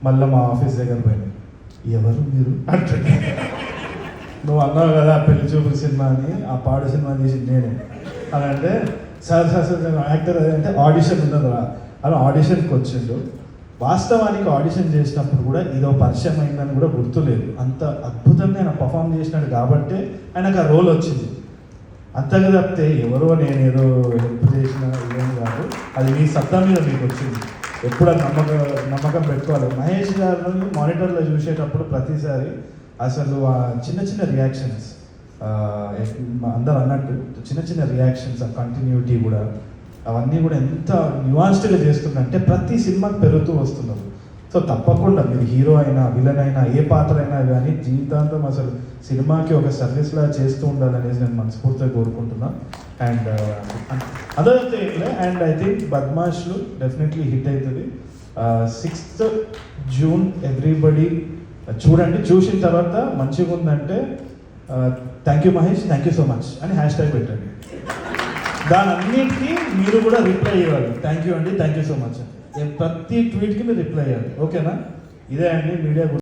మళ్ళీ మా ఆఫీస్ దగ్గర పోయింది, ఎవరు మీరు అంటుండే. నువ్వు అన్నావు కదా పెళ్లి చూపుల సినిమా అని, ఆ పాడు సినిమా తీసి నేనే అని అంటే, సార్ యాక్టర్ అంటే ఆడిషన్ ఉన్నదా అలా ఆడిషన్కి వచ్చిండు. వాస్తవానికి ఆడిషన్ చేసినప్పుడు కూడా ఇదో పరిచయం అయిందని కూడా గుర్తులేదు. అంత అద్భుతంగా ఆయన పర్ఫామ్ చేసినాడు కాబట్టి ఆయనకు ఆ రోల్ వచ్చింది. అంతగా తప్పితే ఎవరో నేను ఏదో హెల్ప్ చేసిన ఇదేం కాదు, అది మీ సత్తా మీద మీకు వచ్చింది. ఎప్పుడు నమ్మకం పెట్టుకోవాలి. మహేష్ గారిని మానిటర్లో చూసేటప్పుడు ప్రతిసారి అసలు ఆ చిన్న చిన్న రియాక్షన్స్, అందరు అన్నట్టు చిన్న చిన్న రియాక్షన్స్, ఆ కంటిన్యూటీ కూడా, అవన్నీ కూడా ఎంత న్యూయాన్స్డ్గా చేస్తుందంటే ప్రతి సినిమాకి పెరుగుతూ వస్తున్నారు. సో తప్పకుండా మీరు హీరో అయినా విలన్ అయినా ఏ పాత్ర అయినా కానీ జీవితాంతం అసలు సినిమాకి ఒక సర్వీస్లా చేస్తూ ఉండాలనేసి నేను మనస్ఫూర్తిగా కోరుకుంటున్నాను. అండ్ అదైతే and I think Badmashlu definitely hit అవుతుంది. 6th June ఎవ్రీబడి చూడండి. చూసిన తర్వాత మంచిగా ఉందంటే thank you Mahesh, thank you so much అని హ్యాష్ట్యాగ్ పెట్టండి. దాని అన్నిటికీ మీరు కూడా రిప్లై ఇవ్వాలి. థ్యాంక్ యూ అండి, థ్యాంక్ యూ సో మచ్ అని ప్రతి ట్వీట్కి మీరు రిప్లై ఇవ్వాలి. ఓకేనా? ఇదే అండి మీడియా.